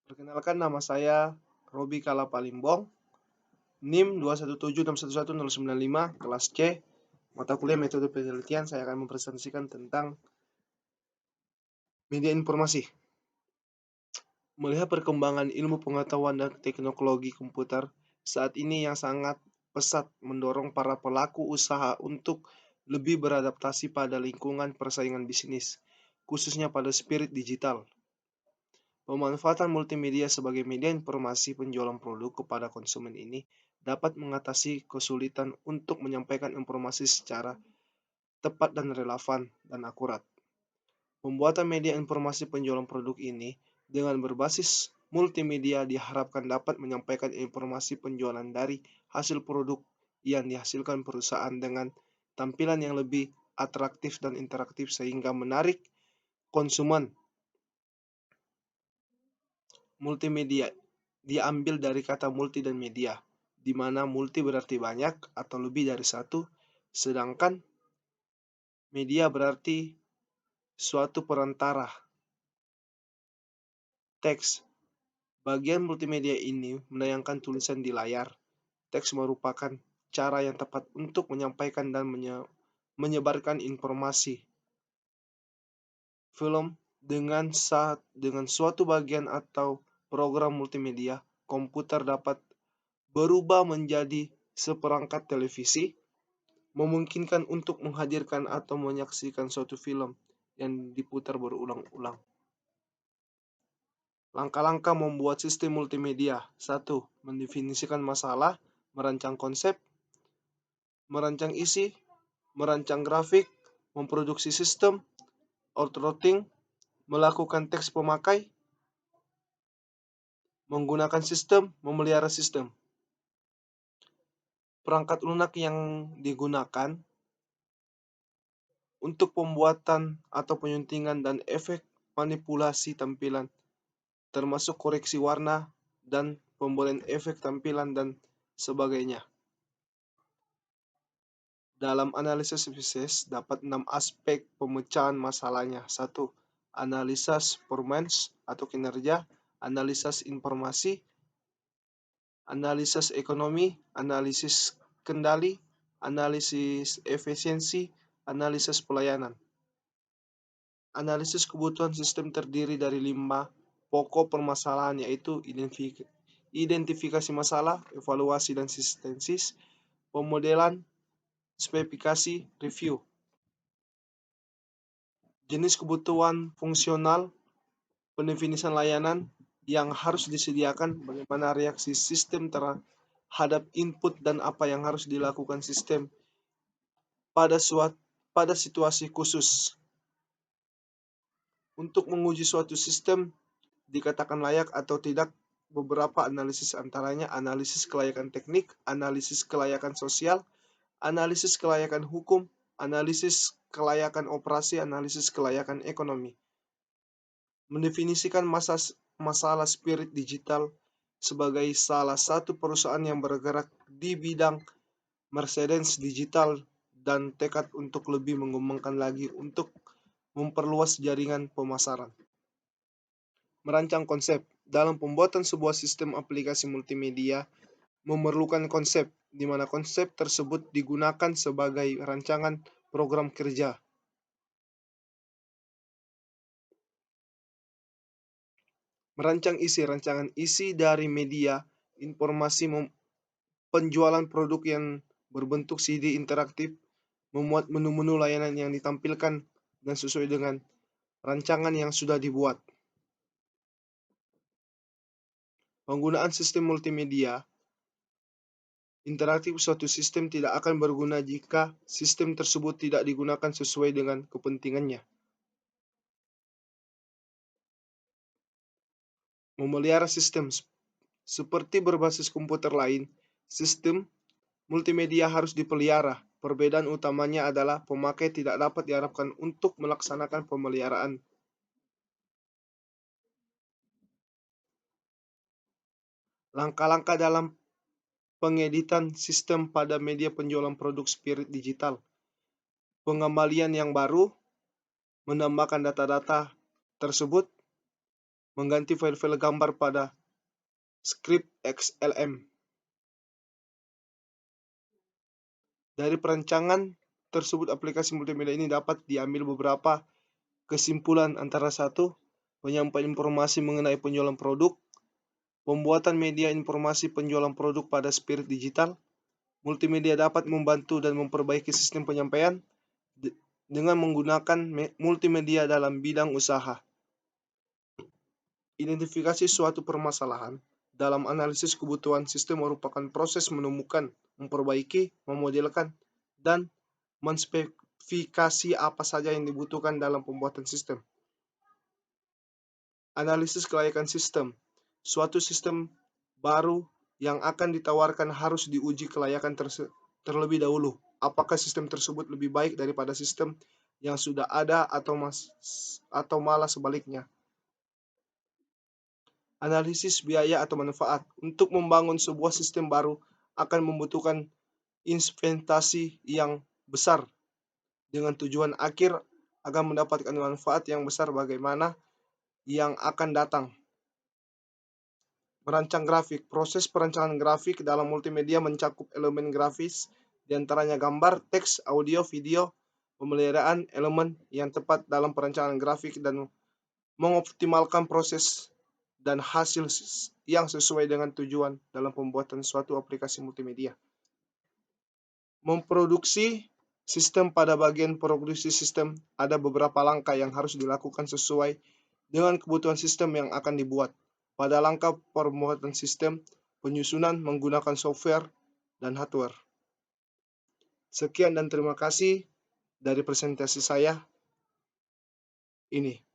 Perkenalkan, nama saya Robi Kalapalimbong, NIM 217611095, kelas C, mata kuliah metode penelitian. Saya akan mempresentasikan tentang media informasi. Melihat perkembangan ilmu pengetahuan dan teknologi komputer saat ini yang sangat pesat mendorong para pelaku usaha untuk lebih beradaptasi pada lingkungan persaingan bisnis, khususnya pada spirit digital. Pemanfaatan multimedia sebagai media informasi penjualan produk kepada konsumen ini dapat mengatasi kesulitan untuk menyampaikan informasi secara tepat dan relevan dan akurat. Pembuatan media informasi penjualan produk ini dengan berbasis multimedia diharapkan dapat menyampaikan informasi penjualan dari hasil produk yang dihasilkan perusahaan dengan tampilan yang lebih atraktif dan interaktif sehingga menarik konsumen. Multimedia diambil dari kata multi dan media, di mana multi berarti banyak atau lebih dari satu, sedangkan media berarti suatu perantara, teks. Bagian multimedia ini menayangkan tulisan di layar. Teks merupakan cara yang tepat untuk menyampaikan dan menyebarkan informasi. Film dengan suatu bagian atau program multimedia, komputer dapat berubah menjadi seperangkat televisi, memungkinkan untuk menghadirkan atau menyaksikan suatu film yang diputar berulang-ulang. Langkah-langkah membuat sistem multimedia. 1. Mendefinisikan masalah, merancang konsep, merancang isi, merancang grafik, memproduksi sistem, outrouting, melakukan teks pemakai, menggunakan sistem, memelihara sistem. Perangkat lunak yang digunakan untuk pembuatan atau penyuntingan dan efek manipulasi tampilan, termasuk koreksi warna dan pemberian efek tampilan dan sebagainya. Dalam analisis spesies dapat 6 aspek pemecahan masalahnya. 1. Analisis performance atau kinerja, analisis informasi, analisis ekonomi, analisis kendali, analisis efisiensi, analisis pelayanan. Analisis kebutuhan sistem terdiri dari 5 pokok permasalahan, yaitu identifikasi masalah, evaluasi dan sintesis, pemodelan, spesifikasi, review. Jenis kebutuhan fungsional, pendefinisian layanan yang harus disediakan, bagaimana reaksi sistem terhadap input dan apa yang harus dilakukan sistem pada situasi khusus. Untuk menguji suatu sistem dikatakan layak atau tidak, beberapa analisis antaranya analisis kelayakan teknik, analisis kelayakan sosial, analisis kelayakan hukum, analisis kelayakan operasi, analisis kelayakan ekonomi. Mendefinisikan masalah spirit digital sebagai salah satu perusahaan yang bergerak di bidang Mercedes digital dan tekad untuk lebih mengembangkan lagi untuk memperluas jaringan pemasaran. Merancang konsep. Dalam pembuatan sebuah sistem aplikasi multimedia memerlukan konsep, di mana konsep tersebut digunakan sebagai rancangan program kerja. Merancang isi. Rancangan isi dari media informasi penjualan produk yang berbentuk CD interaktif, memuat menu-menu layanan yang ditampilkan dan sesuai dengan rancangan yang sudah dibuat. Penggunaan sistem multimedia interaktif. Suatu sistem tidak akan berguna jika sistem tersebut tidak digunakan sesuai dengan kepentingannya. Memelihara sistem. Seperti berbasis komputer lain, sistem multimedia harus dipelihara. Perbedaan utamanya adalah pemakai tidak dapat diharapkan untuk melaksanakan pemeliharaan. Langkah-langkah dalam pengeditan sistem pada media penjualan produk spirit digital. Pengembalian yang baru, menambahkan data-data tersebut, mengganti file-file gambar pada script XLM. Dari perancangan tersebut, aplikasi multimedia ini dapat diambil beberapa kesimpulan, antara satu, penyampaian informasi mengenai penjualan produk, pembuatan media informasi penjualan produk pada spirit digital. Multimedia dapat membantu dan memperbaiki sistem penyampaian dengan menggunakan multimedia dalam bidang usaha. Identifikasi suatu permasalahan dalam analisis kebutuhan sistem merupakan proses menemukan, memperbaiki, memodelkan, dan menspesifikasi apa saja yang dibutuhkan dalam pembuatan sistem. Analisis kelayakan sistem. Suatu sistem baru yang akan ditawarkan harus diuji kelayakan terlebih dahulu. Apakah sistem tersebut lebih baik daripada sistem yang sudah ada atau malah sebaliknya. Analisis biaya atau manfaat. Untuk membangun sebuah sistem baru akan membutuhkan investasi yang besar dengan tujuan akhir akan mendapatkan manfaat yang besar bagaimana yang akan datang. Merancang grafik. Proses perancangan grafik dalam multimedia mencakup elemen grafis, diantaranya gambar, teks, audio, video, pemeliharaan elemen yang tepat dalam perancangan grafik dan mengoptimalkan proses dan hasil yang sesuai dengan tujuan dalam pembuatan suatu aplikasi multimedia. Memproduksi sistem. Pada bagian produksi sistem, ada beberapa langkah yang harus dilakukan sesuai dengan kebutuhan sistem yang akan dibuat. Pada langkah pembuatan sistem, penyusunan menggunakan software dan hardware. Sekian dan terima kasih dari presentasi saya ini.